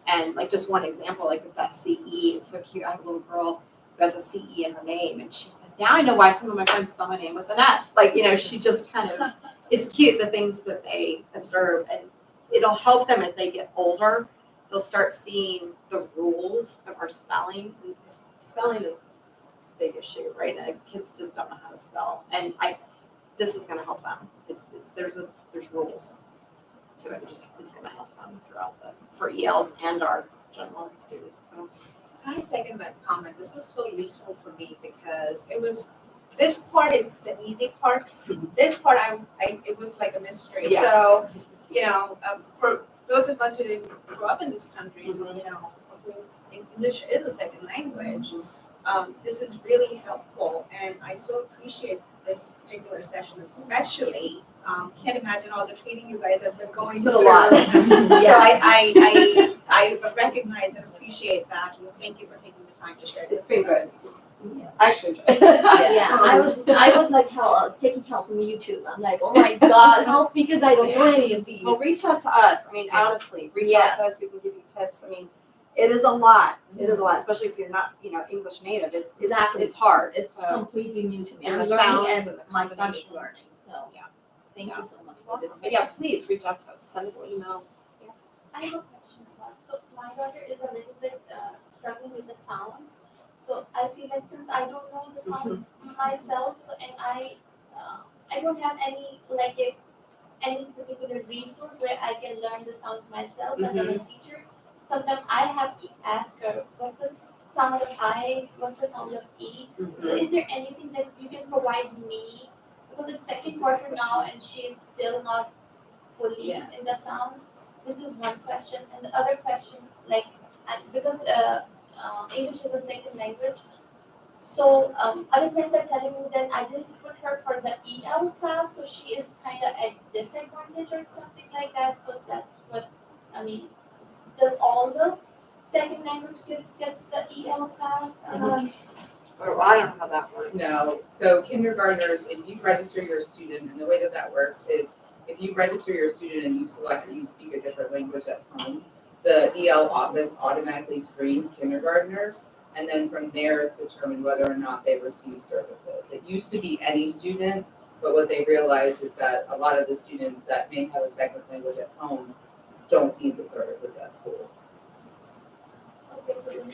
And like just one example, like with that CE, it's so cute. I have a little girl who has a CE in her name, and she said, now I know why some of my friends spell my name with an S. Like, she just kind of, it's cute, the things that they observe, and it'll help them as they get older. They'll start seeing the rules of our spelling. And spelling is a big issue, right? And kids just don't know how to spell. And this is going to help them. There's rules to it. It's going to help them throughout for ELs and our general ed students. So. I second that comment. This was so useful for me because this part is the easy part. This part, it was like a mystery. Yeah. So, for those of us who didn't grow up in this country, English is a second language. This is really helpful, and I so appreciate this particular session, especially. Can't imagine all the training you guys have been going It's through. a lot. So I recognize and appreciate that, and thank you for taking the time to share this. It's been with good. us. I actually enjoy it. Yeah, I was like taking help from YouTube. I'm like, oh my god, help because I don't know any of these. Well, reach out to us. I mean, honestly, reach out to us. We can give you tips. I mean, it is a lot. It is a lot, especially if you're not, English native. Exactly. It's hard. It's So, completely new to me. and I'm the learning sounds and and the my son is combinations. learning. So Yeah. thank you so much for this. But yeah, please reach out to us. Send us an email. I have a question about, so my daughter is a little bit struggling with the sounds. So I feel like since I don't know the sounds myself, so and I don't have any like a any particular resource where I can learn the sounds myself, and as a teacher, sometimes I have to ask her, what's the sound of I, what's the sound of E? So is there anything that you can provide me? Because it's second quarter now and she is still not fully in the sounds. This is one question. And the other question, like, because English is a second language, so other friends are telling me that I didn't put her for the EL class, so she is kind of at disadvantage or something like that. So that's what, I mean, does all the second language kids get the EL class? Or I don't know how that works. No, so kindergartners, if you register your student, and the way that that works is, if you register your student and you select that you speak a different language at home, the EL office automatically screens kindergartners, and then from there it's determined whether or not they receive services. It used to be any student, but what they realized is that a lot of the students that may have a second language at home don't need the services at school. Okay, so then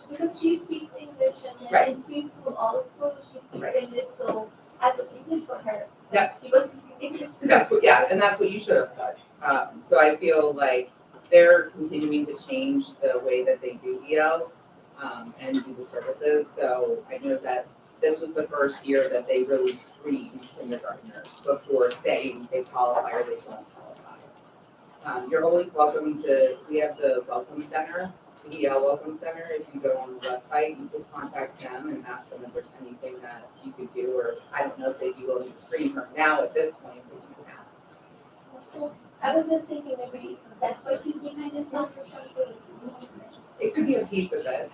because she speaks English and then Right. in preschool also she speaks Right. English, so I put English for her. Yep. She was speaking English. Because that's what, yeah, and that's what you should have done. So I feel like they're continuing to change the way that they do EL and do the services. So I know that this was the first year that they really screened kindergartners before saying they qualify or they don't qualify. You're always welcome to, we have the Welcome Center, the EL Welcome Center. If you go on the website, you can contact them and ask them if there's anything that you could do, or I don't know if they'd be willing to screen her now at this point, because you asked. I was just thinking maybe that's why she's behind the sound or something. It could be a piece of it,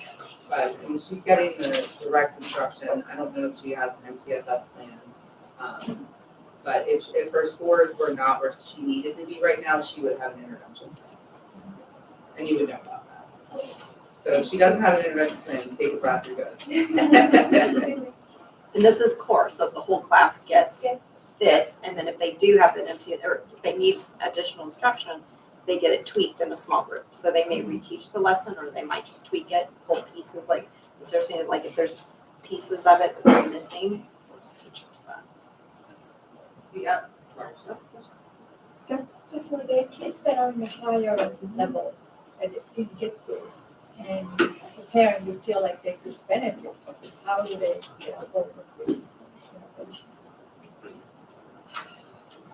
but I mean, she's getting the direct instruction. I don't know if she has an MTSS plan. But if her scores were not where she needed to be right now, she would have an intervention plan. And you would know about that. So if she doesn't have an intervention plan, take a breath, you're good. And this is core, so the whole class gets this, and then if they do have an MT, or if they need additional instruction, they get it tweaked in a small group. So they may reteach the lesson, or they might just tweak it, pull pieces, like, Mr. saying, like if there's pieces of it that they're missing, we'll just teach it to them. Yeah, sorry. So for the kids that are in the higher levels, that didn't get this, and as a parent, you feel like they could benefit from it, how do they work with this?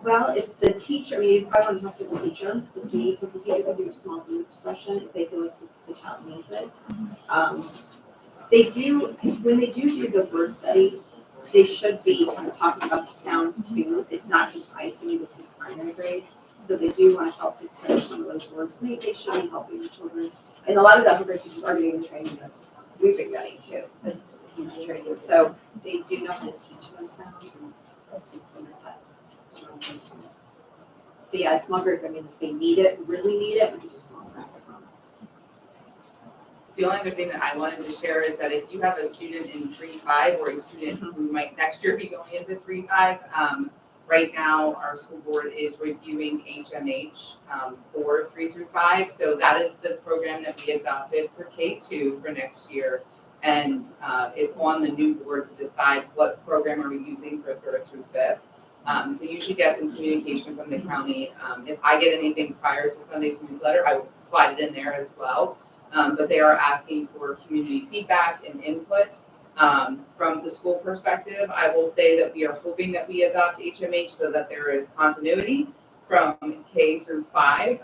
Well, if the teacher, I mean, you probably want to talk to the teacher to see, because the teacher can do a small group session if they feel like the child needs it. They do, when they do the word study, they should be kind of talking about the sounds too. It's not just isolated to primary grades. So they do want to help declare some of those words. They should be helping the children. And a lot of the upper grade teachers are getting the training as we've been getting too, as training. So they do know how to teach those sounds and implement that. But yeah, a small group, I mean, if they need it, really need it, we can do small group. The only other thing that I wanted to share is that if you have a student in 3-5 or a student who might next year be going into 3-5, right now our school board is reviewing HMH for 3 through 5. So that is the program that we adopted for K2 for next year. And it's on the new board to decide what program are we using for 3rd through 5th. So you should get some communication from the county. If I get anything prior to Sunday's newsletter, I will slide it in there as well. But they are asking for community feedback and input from the school perspective. I will say that we are hoping that we adopt HMH so that there is continuity from K through 5.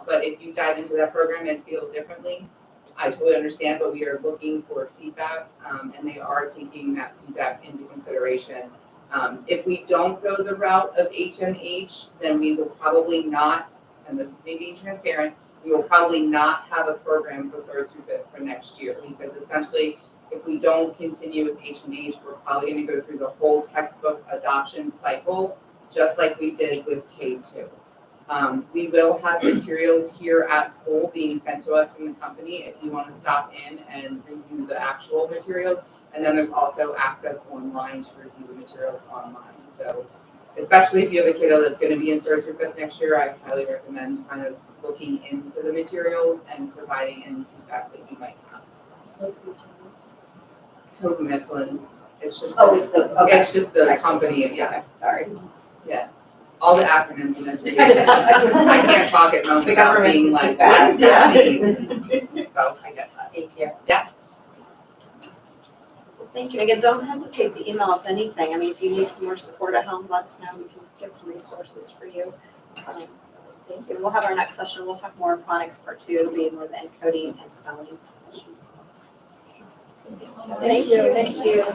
But if you dive into that program and feel differently, I totally understand, but we are looking for feedback, and they are taking that feedback into consideration. If we don't go the route of HMH, then we will probably not, and this is me being transparent, we will probably not have a program for 3rd through 5th for next year, because essentially, if we don't continue with HMH, we're probably going to go through the whole textbook adoption cycle, just like we did with K2. We will have materials here at school being sent to us from the company if you want to stop in and review the actual materials. And then there's also access online to review the materials online. So especially if you have a kiddo that's going to be in 3rd through 5th next year, I highly recommend kind of looking into the materials and providing any feedback that you might have. Hope Mifflin. It's just Oh, it's the, okay. it's just the company, yeah. Sorry. Yeah. all the acronyms in education. I can't talk at home The without being government's like, just what does that bad. mean? So I get that. Thank you. Well, thank you. Again, don't hesitate to email us anything. I mean, if you need some more support at home, let us know. We can get some resources for you. Thank you. We'll have our next session. We'll talk more phonics part 2. It'll be more the encoding and spelling sessions. Thank you. Thank you.